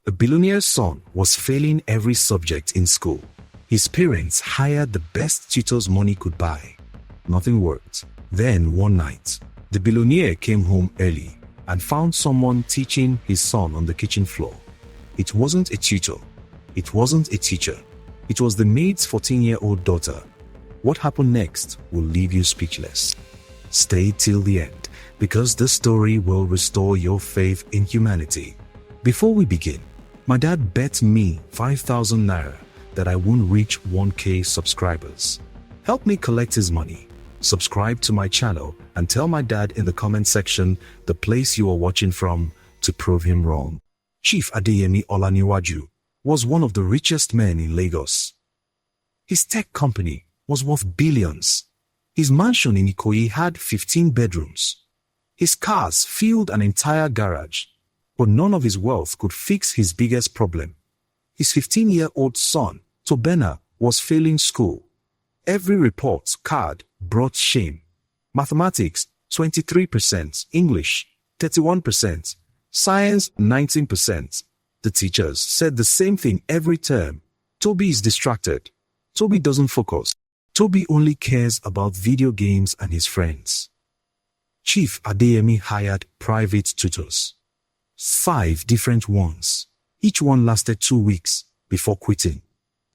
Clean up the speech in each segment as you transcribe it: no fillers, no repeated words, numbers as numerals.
A billionaire's son was failing every subject in school. His parents hired the best tutors money could buy. Nothing worked. Then one night, the billionaire came home early and found someone teaching his son on the kitchen floor. It wasn't a tutor. It wasn't a teacher. It was the maid's 14-year-old daughter. What happened next will leave you speechless. Stay till the end, because this story will restore your faith in humanity. Before we begin, my dad bet me 5,000 naira that I won't reach 1K subscribers. Help me collect his money. Subscribe to my channel and tell my dad in the comment section the place you are watching from to prove him wrong. Chief Adeyemi Olaniwaju was one of the richest men in Lagos. His tech company was worth billions. His mansion in Ikoyi had 15 bedrooms. His cars filled an entire garage, but none of his wealth could fix his biggest problem. His 15-year-old son, Tobena, was failing school. Every report card brought shame. Mathematics, 23%, English, 31%, Science, 19%. The teachers said the same thing every term. Toby is distracted. Toby doesn't focus. Toby only cares about video games and his friends. Chief Adeyemi hired private tutors. 5 different ones. Each one lasted 2 weeks before quitting.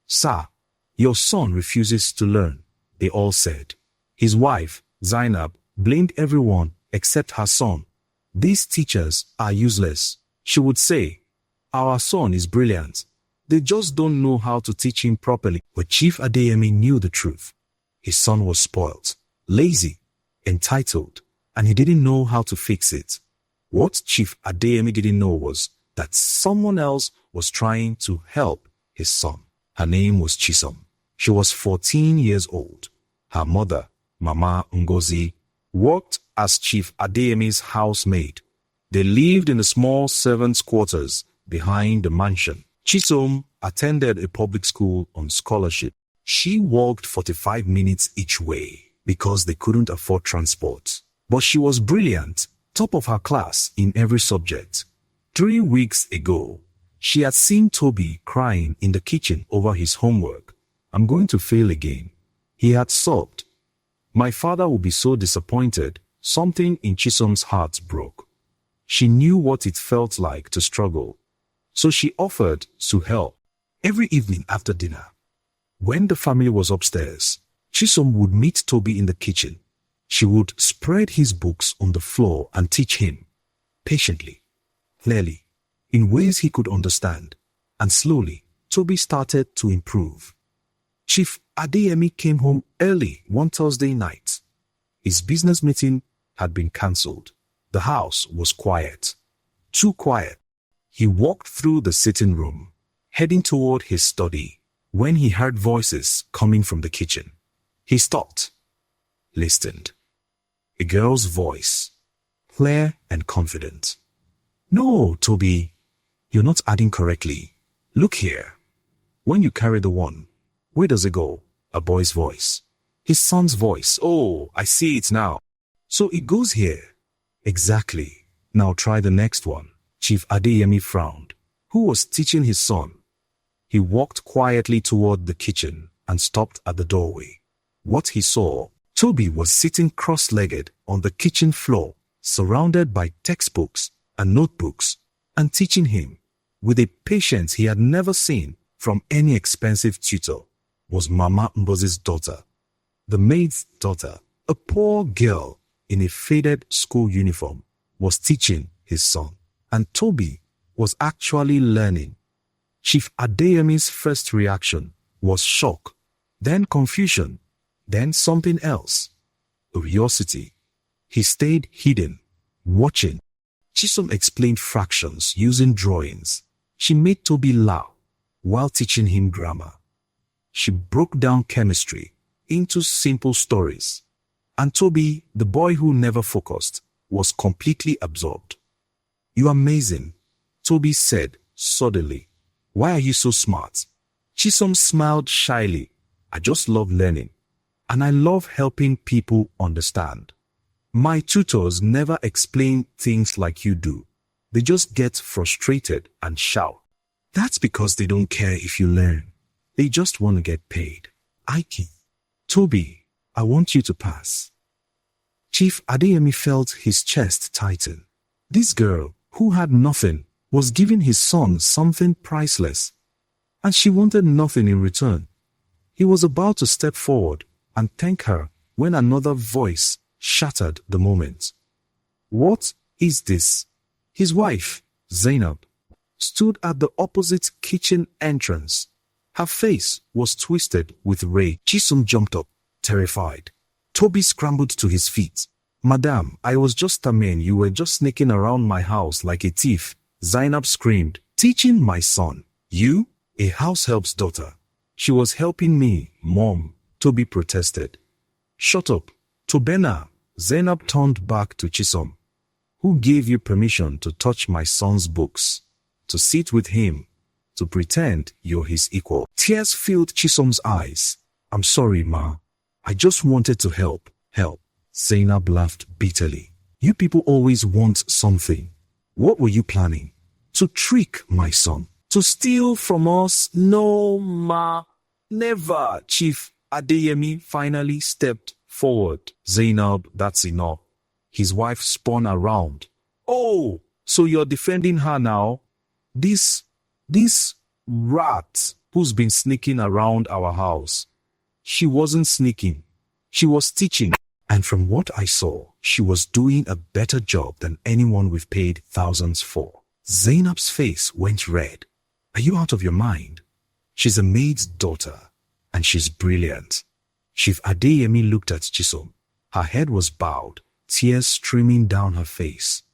"Sir, your son refuses to learn," they all said. His wife, Zainab, blamed everyone except her son. "These teachers are useless," she would say. "Our son is brilliant. They just don't know how to teach him properly." But Chief Adeyemi knew the truth. His son was spoiled, lazy, entitled, and he didn't know how to fix it. What Chief Adeyemi didn't know was that someone else was trying to help his son. Her name was Chisom. She was 14 years old. Her mother, Mama Ngozi, worked as Chief Adeyemi's housemaid. They lived in the small servants' quarters behind the mansion. Chisom attended a public school on scholarship. She walked 45 minutes each way because they couldn't afford transport. But she was brilliant, top of her class in every subject. 3 weeks ago, she had seen Toby crying in the kitchen over his homework. "I'm going to fail again," he had sobbed. "My father will be so disappointed." Something in Chisom's heart broke. She knew what it felt like to struggle, so she offered to help. Every evening after dinner, when the family was upstairs, Chisom would meet Toby in the kitchen. She would spread his books on the floor and teach him, patiently, clearly, in ways he could understand. And slowly, Toby started to improve. Chief Adeyemi came home early one Thursday night. His business meeting had been cancelled. The house was quiet. Too quiet. He walked through the sitting room, heading toward his study, when he heard voices coming from the kitchen. He stopped, listened. A girl's voice, clear and confident. "No, Toby, you're not adding correctly. Look here. When you carry the one, where does it go?" A boy's voice. His son's voice. "Oh, I see it now. So it goes here." "Exactly. Now try the next one." Chief Adeyemi frowned. Who was teaching his son? He walked quietly toward the kitchen and stopped at the doorway. What he saw, Toby was sitting cross-legged on the kitchen floor, surrounded by textbooks and notebooks, and teaching him, with a patience he had never seen from any expensive tutor, was Mama Mbozi's daughter. The maid's daughter, a poor girl in a faded school uniform, was teaching his son, and Toby was actually learning. Chief Adeyemi's first reaction was shock, then confusion, then something else. Curiosity. He stayed hidden, watching. Chisom explained fractions using drawings. She made Toby laugh while teaching him grammar. She broke down chemistry into simple stories. And Toby, the boy who never focused, was completely absorbed. "You're amazing," Toby said suddenly. "Why are you so smart?" Chisom smiled shyly. "I just love learning. And I love helping people understand. My tutors never explain things like you do. They just get frustrated and shout." That's because they don't care if you learn. They just want to get paid. Ike. Toby, I want you to pass. Chief Adeyemi felt his chest tighten. This girl, who had nothing, was giving his son something priceless, and she wanted nothing in return. He was about to step forward and thank her when another voice shattered the moment. What is this? His wife, Zainab, stood at the opposite kitchen entrance. Her face was twisted with rage. Chisom jumped up, terrified. Toby scrambled to his feet. Madam, I was just a man. You were just sneaking around my house like a thief. Zainab screamed. Teaching my son? You? A house help's daughter. She was helping me, Mom, Toby protested. Shut up. Tobena. Zainab turned back to Chisom. Who gave you permission to touch my son's books? To sit with him? To pretend you're his equal? Tears filled Chisom's eyes. I'm sorry, Ma. I just wanted to help. Help. Zainab laughed bitterly. You people always want something. What were you planning? To trick my son? To steal from us? No, Ma. Never. Chief Adeyemi finally stepped forward. Zainab, that's enough. His wife spun around. Oh, so you're defending her now? This rat who's been sneaking around our house. She wasn't sneaking. She was teaching. And from what I saw, she was doing a better job than anyone we've paid thousands for. Zainab's face went red. Are you out of your mind? She's a maid's daughter, and she's brilliant. Chief Adeyemi looked at Chisom. Her head was bowed, tears streaming down her face.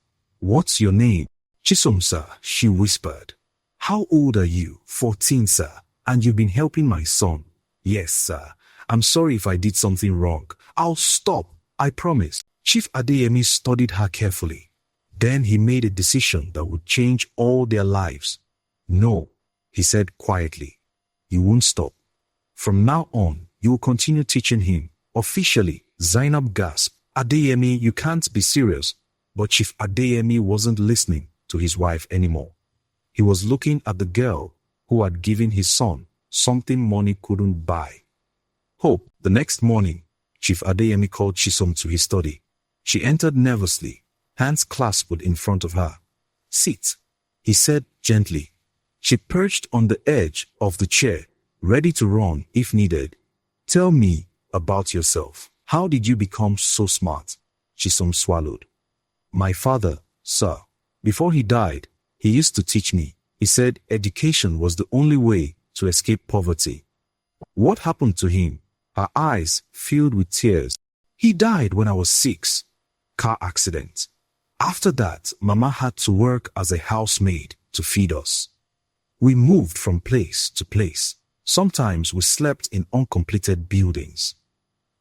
What's your name? Chisom, sir, she whispered. How old are you? 14, sir. And you've been helping my son? Yes, sir. I'm sorry if I did something wrong. I'll stop, I promise. Chief Adeyemi studied her carefully. Then he made a decision that would change all their lives. No, he said quietly. You won't stop. From now on, you will continue teaching him. Officially, Zainab gasped. Adeyemi, you can't be serious. But Chief Adeyemi wasn't listening to his wife anymore. He was looking at the girl who had given his son something money couldn't buy. Hope. The next morning, Chief Adeyemi called Chisom to his study. She entered nervously, hands clasped in front of her. Sit, he said gently. She perched on the edge of the chair, ready to run if needed. Tell me about yourself. How did you become so smart? Chisom swallowed. My father, sir, before he died, he used to teach me. He said education was the only way to escape poverty. What happened to him? Her eyes filled with tears. He died when I was 6. Car accident. After that, Mama had to work as a housemaid to feed us. We moved from place to place. Sometimes we slept in uncompleted buildings.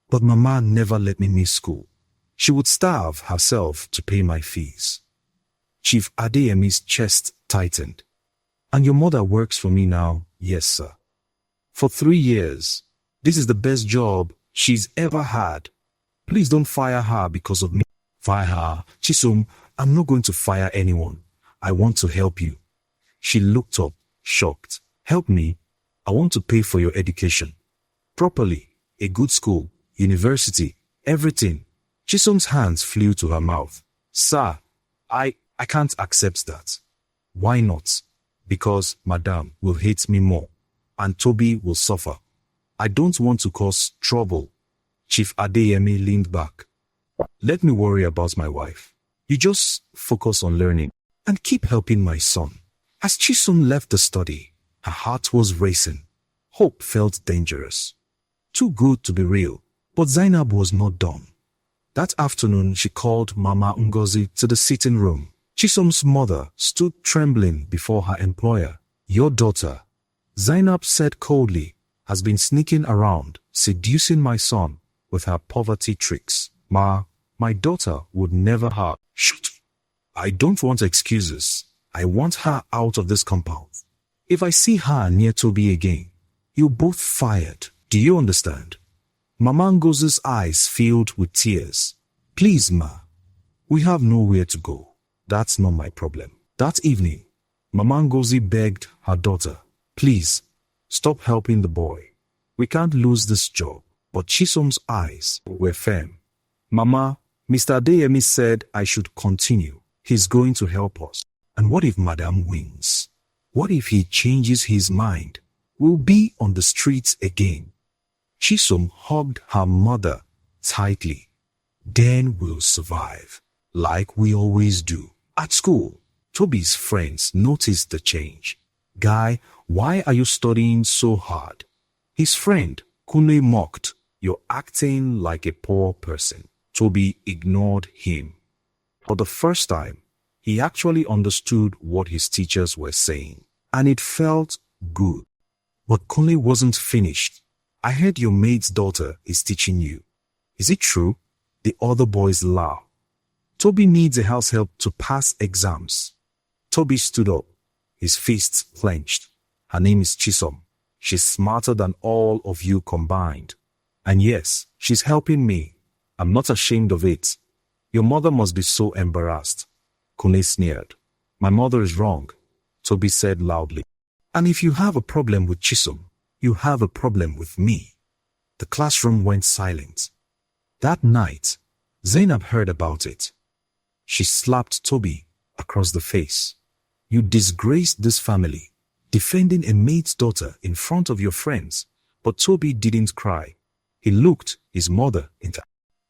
But Mama never let me miss school. She would starve herself to pay my fees. Chief Adeyemi's chest tightened. And your mother works for me now? Yes, sir. For 3 years. This is the best job she's ever had. Please don't fire her because of me. Fire her. Chisom, I'm not going to fire anyone. I want to help you. She looked up, shocked. Help me? I want to pay for your education. Properly. A good school, university, everything. Chisom's hands flew to her mouth. Sir, I can't accept that. Why not? Because Madame will hate me more, and Toby will suffer. I don't want to cause trouble. Chief Adeyemi leaned back. Let me worry about my wife. You just focus on learning and keep helping my son. As Chisom left the study, her heart was racing. Hope felt dangerous. Too good to be real. But Zainab was not done. That afternoon, she called Mama Ngozi to the sitting room. Chisom's mother stood trembling before her employer. Your daughter, Zainab said coldly, has been sneaking around, seducing my son with her poverty tricks. Ma, my daughter would never have. Shut. I don't want excuses. I want her out of this compound. If I see her near Toby again, you're both fired. Do you understand? Mama Ngozi's eyes filled with tears. Please, Ma, we have nowhere to go. That's not my problem. That evening, Mama Ngozi begged her daughter, "Please, stop helping the boy. We can't lose this job." But Chisom's eyes were firm. "Mama, Mr. Adeyemi said I should continue. He's going to help us. And what if Madam wins? What if he changes his mind? We'll be on the streets again." Chisom hugged her mother tightly. "Then we'll survive, like we always do." At school, Toby's friends noticed the change. "Guy, why are you studying so hard?" His friend, Kunle, mocked, "You're acting like a poor person." Toby ignored him. For the first time, he actually understood what his teachers were saying, and it felt good. But Kunle wasn't finished. "I heard your maid's daughter is teaching you. Is it true?" The other boys laughed. "Toby needs a house help to pass exams." Toby stood up, his fists clenched. "Her name is Chisom. She's smarter than all of you combined. And yes, she's helping me. I'm not ashamed of it. Your mother must be so embarrassed." Kunle sneered. "My mother is wrong," Toby said loudly. "And if you have a problem with Chisom, you have a problem with me." The classroom went silent. That night, Zainab heard about it. She slapped Toby across the face. "You disgraced this family, defending a maid's daughter in front of your friends." But Toby didn't cry. He looked his mother in the eye.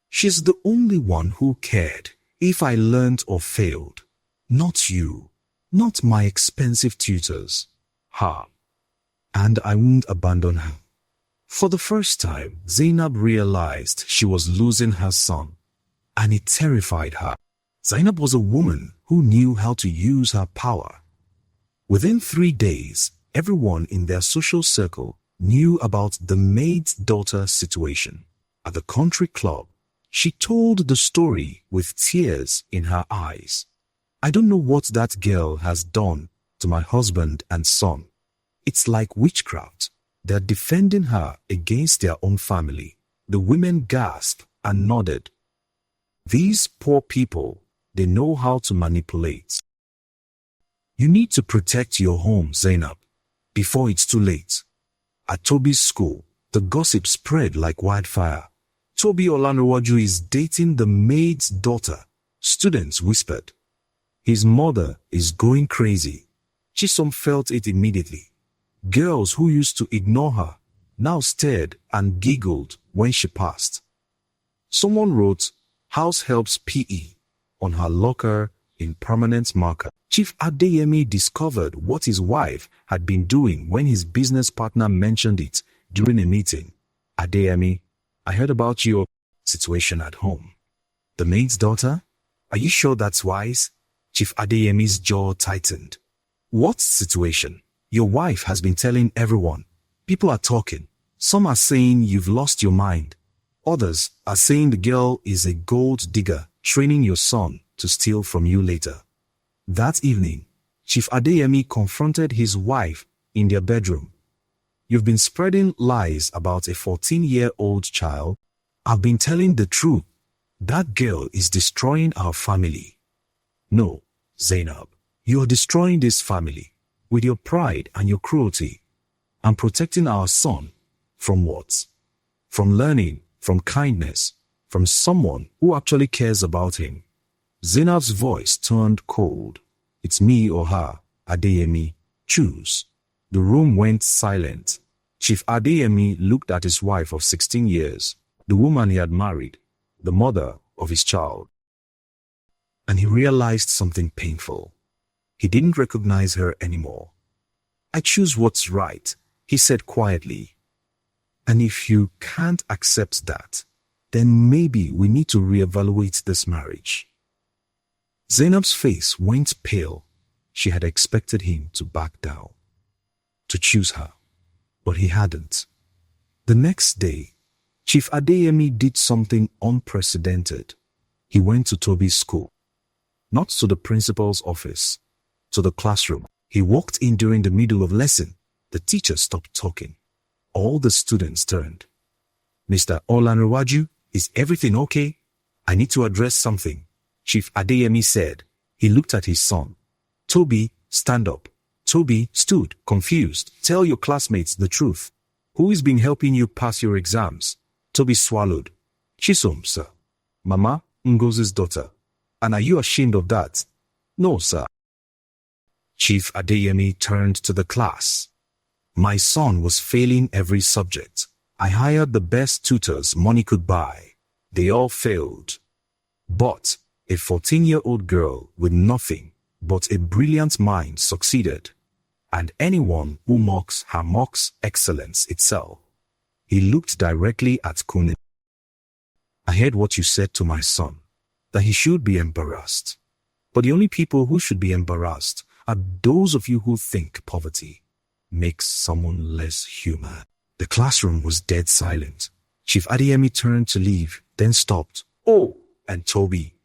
"She's the only one who cared if I learned or failed. Not you, not my expensive tutors. Her. And I won't abandon her." For the first time, Zainab realized she was losing her son, and it terrified her. Zainab was a woman who knew how to use her power. Within 3 days, everyone in their social circle knew about the maid's daughter situation. At the country club, she told the story with tears in her eyes. "I don't know what that girl has done to my husband and son. It's like witchcraft. They're defending her against their own family." The women gasped and nodded. "These poor people, they know how to manipulate." "You need to protect your home, Zainab, before it's too late." At Toby's school, the gossip spread like wildfire. "Toby Olanrewaju is dating the maid's daughter," students whispered. "His mother is going crazy." Chisom felt it immediately. Girls who used to ignore her now stared and giggled when she passed. Someone wrote "House Helps PE" on her locker in permanent marker. Chief Adeyemi discovered what his wife had been doing when his business partner mentioned it during a meeting. "Adeyemi, I heard about your situation at home." "The maid's daughter? Are you sure that's wise?" Chief Adeyemi's jaw tightened. "What situation? Your wife has been telling everyone. People are talking. Some are saying you've lost your mind. Others are saying the girl is a gold digger training your son to steal from you later." That evening, Chief Adeyemi confronted his wife in their bedroom. "You've been spreading lies about a 14-year-old child. I've been telling the truth. That girl is destroying our family." "No, Zainab, you are destroying this family with your pride and your cruelty, and protecting our son from what? From learning, from kindness, from someone who actually cares about him." Zainab's voice turned cold. "It's me or her, Adeyemi. Choose." The room went silent. Chief Adeyemi looked at his wife of 16 years, the woman he had married, the mother of his child. And he realized something painful. He didn't recognize her anymore. "I choose what's right," he said quietly. "And if you can't accept that, then maybe we need to reevaluate this marriage." Zainab's face went pale. She had expected him to back down, to choose her, but he hadn't. The next day, Chief Adeyemi did something unprecedented. He went to Toby's school, not to the principal's office, to the classroom. He walked in during the middle of lesson. The teacher stopped talking. All the students turned. "Mr. Olanrewaju, is everything okay? I need to address something," Chief Adeyemi said. He looked at his son. "Toby, stand up." Toby stood, confused. Tell your classmates the truth. Who has been helping you pass your exams? Toby swallowed. Chisom, sir. Mama, Ngozi's daughter. And are you ashamed of that? No, sir. Chief Adeyemi turned to the class. My son was failing every subject. I hired the best tutors money could buy. They all failed. But a 14-year-old girl with nothing but a brilliant mind succeeded. And anyone who mocks her mocks excellence itself. He looked directly at Kunin. I heard what you said to my son, that he should be embarrassed. But the only people who should be embarrassed are those of you who think poverty makes someone less human. The classroom was dead silent. Chief Adeyemi turned to leave, then stopped. Oh, and Toby,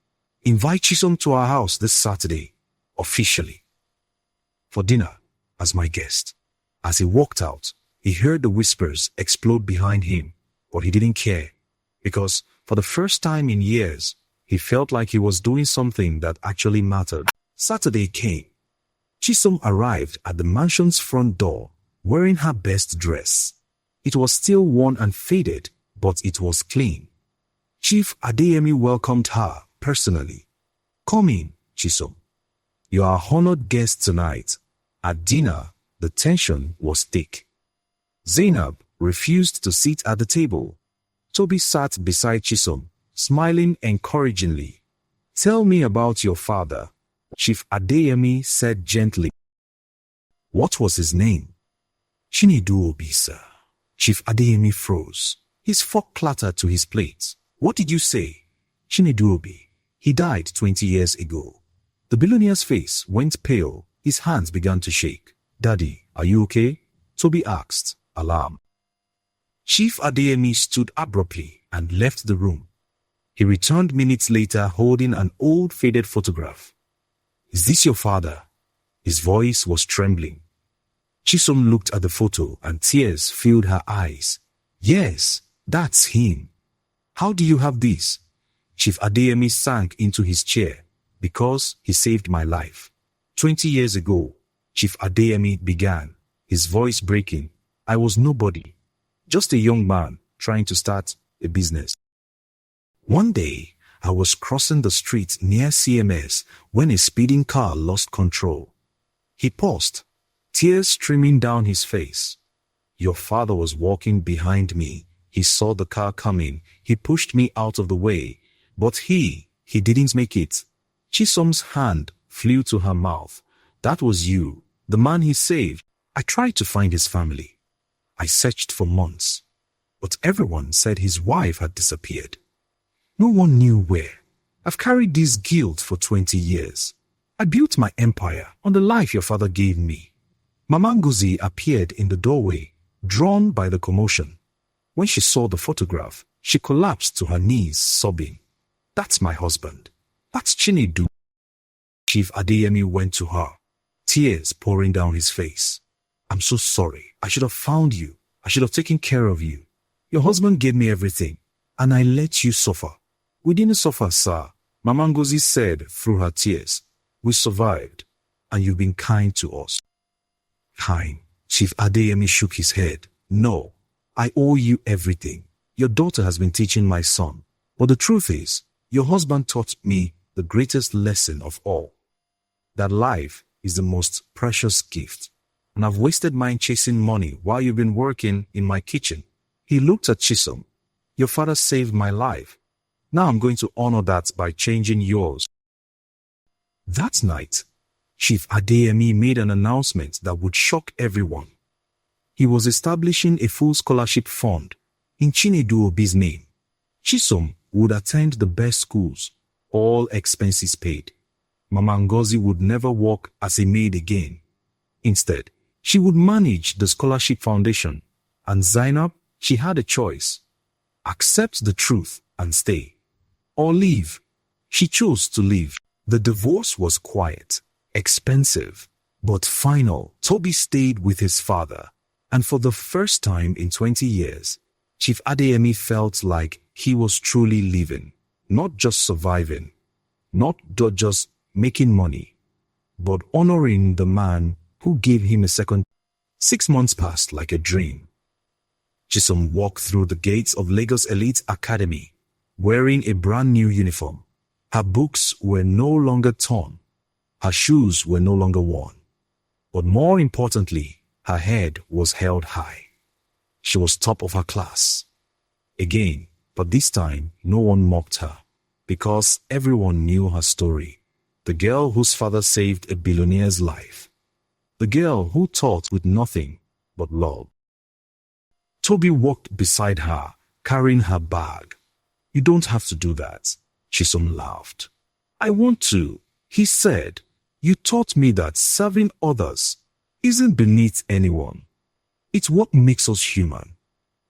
invite Chisom to our house this Saturday, officially, for dinner as my guest. As he walked out, he heard the whispers explode behind him, but he didn't care, because for the first time in years, he felt like he was doing something that actually mattered. Saturday came. Chisom arrived at the mansion's front door, wearing her best dress. It was still worn and faded, but it was clean. Chief Adeyemi welcomed her personally. Come in, Chisom. You are a honored guest tonight. At dinner, the tension was thick. Zainab refused to sit at the table. Toby sat beside Chisom, smiling encouragingly. Tell me about your father, Chief Adeyemi said gently. What was his name? Chinedu Obi, sir. Chief Adeyemi froze. His fork clattered to his plate. What did you say? Chinedu Obi. He died 20 years ago. The billionaire's face went pale. His hands began to shake. Daddy, are you okay? Toby asked, alarmed. Chief Adeyemi stood abruptly and left the room. He returned minutes later holding an old faded photograph. Is this your father? His voice was trembling. Chisom looked at the photo and tears filled her eyes. Yes, that's him. How do you have this? Chief Adeyemi sank into his chair. Because he saved my life. 20 years ago, Chief Adeyemi began, his voice breaking. I was nobody, just a young man trying to start a business. One day, I was crossing the street near CMS when a speeding car lost control. He paused, tears streaming down his face. Your father was walking behind me. He saw the car coming. He pushed me out of the way. But he didn't make it. Chisom's hand flew to her mouth. That was you, the man he saved. I tried to find his family. I searched for months. But everyone said his wife had disappeared. No one knew where. I've carried this guilt for 20 years. I built my empire on the life your father gave me. Mama Ngozi appeared in the doorway, drawn by the commotion. When she saw the photograph, she collapsed to her knees, sobbing. That's my husband. That's Chinedu. Chief Adeyemi went to her, tears pouring down his face. I'm so sorry. I should have found you. I should have taken care of you. Your husband gave me everything, and I let you suffer. We didn't suffer, sir, Mama Ngozi said through her tears. We survived, and you've been kind to us. Kind? Chief Adeyemi shook his head. No, I owe you everything. Your daughter has been teaching my son. But the truth is, your husband taught me the greatest lesson of all. That life is the most precious gift. And I've wasted mine chasing money while you've been working in my kitchen. He looked at Chisom. Your father saved my life. Now I'm going to honor that by changing yours. That night, Chief Adeyemi made an announcement that would shock everyone. He was establishing a full scholarship fund in Chinedu Obi's name. Chisom would attend the best schools, all expenses paid. Mama Ngozi would never work as a maid again. Instead, she would manage the scholarship foundation, and Zainab, she had a choice. Accept the truth and stay, or leave. She chose to leave. The divorce was quiet, expensive, but final. Toby stayed with his father, and for the first time in 20 years, Chief Adeyemi felt like he was truly living, not just surviving, not just making money, but honoring the man who gave him a second. 6 months passed like a dream. Chisom walked through the gates of Lagos Elite Academy, wearing a brand new uniform. Her books were no longer torn. Her shoes were no longer worn. But more importantly, her head was held high. She was top of her class. Again, but this time, no one mocked her, because everyone knew her story. The girl whose father saved a billionaire's life. The girl who taught with nothing but love. Toby walked beside her, carrying her bag. "You don't have to do that," Chisom laughed. "I want to," he said. "You taught me that serving others isn't beneath anyone. It's what makes us human."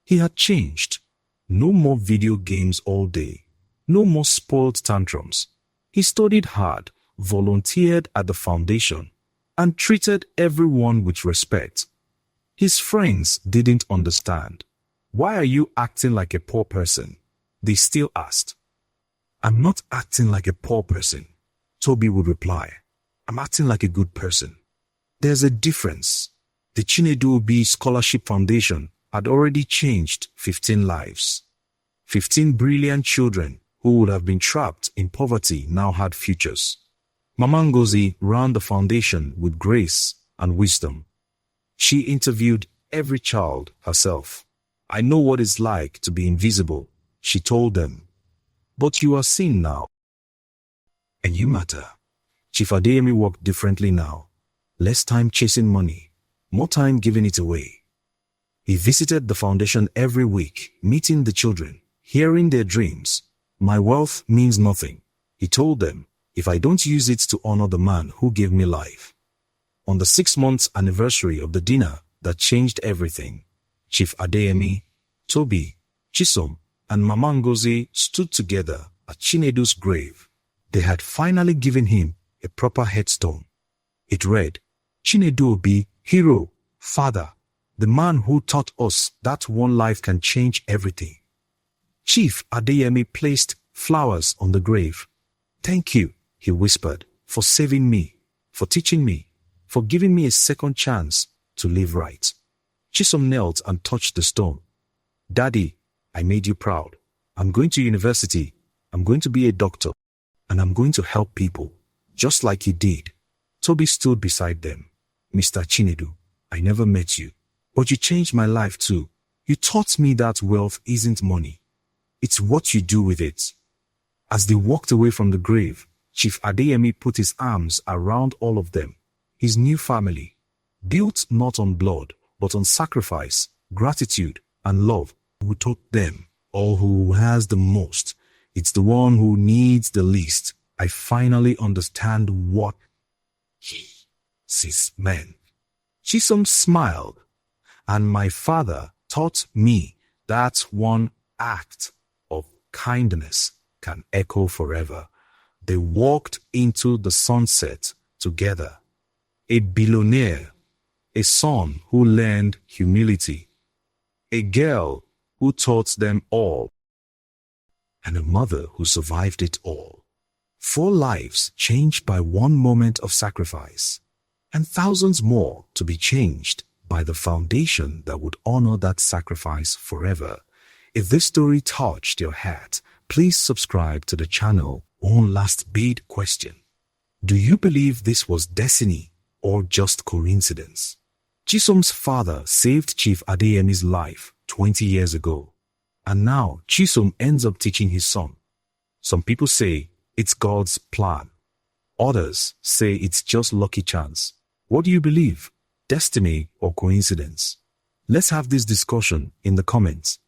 He had changed. No more video games all day. No more spoiled tantrums. He studied hard, volunteered at the foundation, and treated everyone with respect. His friends didn't understand. "Why are you acting like a poor person?" they still asked. "I'm not acting like a poor person," Toby would reply. "I'm acting like a good person." There's a difference. The Chinedu Obi Scholarship Foundation had already changed 15 lives. 15 brilliant children who would have been trapped in poverty now had futures. Mama Ngozi ran the foundation with grace and wisdom. She interviewed every child herself. "I know what it's like to be invisible," she told them. "But you are seen now. And you matter." Chief Adeyemi worked differently now. Less time chasing money, more time giving it away. He visited the foundation every week, meeting the children, hearing their dreams. "My wealth means nothing," he told them, "if I don't use it to honor the man who gave me life." On the 6-month anniversary of the dinner that changed everything, Chief Adeyemi, Toby, Chisom, and Mama Ngozi stood together at Chinedu's grave. They had finally given him a proper headstone. It read, "Chinedu Obi, hero, father, the man who taught us that one life can change everything." Chief Adeyemi placed flowers on the grave. "Thank you," he whispered, "for saving me, for teaching me, for giving me a second chance to live right." Chisom knelt and touched the stone. "Daddy, I made you proud. I'm going to university. I'm going to be a doctor. And I'm going to help people, just like you did." Toby stood beside them. "Mr. Chinedu, I never met you, but you changed my life too. You taught me that wealth isn't money. It's what you do with it." As they walked away from the grave, Chief Adeyemi put his arms around all of them, his new family, built not on blood, but on sacrifice, gratitude, and love. Who taught them, or who has the most? It's the one who needs the least. I finally understand what he sees men. Chisom smiled. "And my father taught me that one act of kindness can echo forever." They walked into the sunset together. A billionaire, a son who learned humility, a girl who taught them all, and a mother who survived it all. 4 lives changed by one moment of sacrifice, and thousands more to be changed by the foundation that would honor that sacrifice forever. If this story touched your heart, please subscribe to the channel. One last big question. Do you believe this was destiny or just coincidence? Chisom's father saved Chief Adeyemi's life 20 years ago, and now Chisom ends up teaching his son. Some people say it's God's plan. Others say it's just lucky chance. What do you believe? Destiny or coincidence? Let's have this discussion in the comments.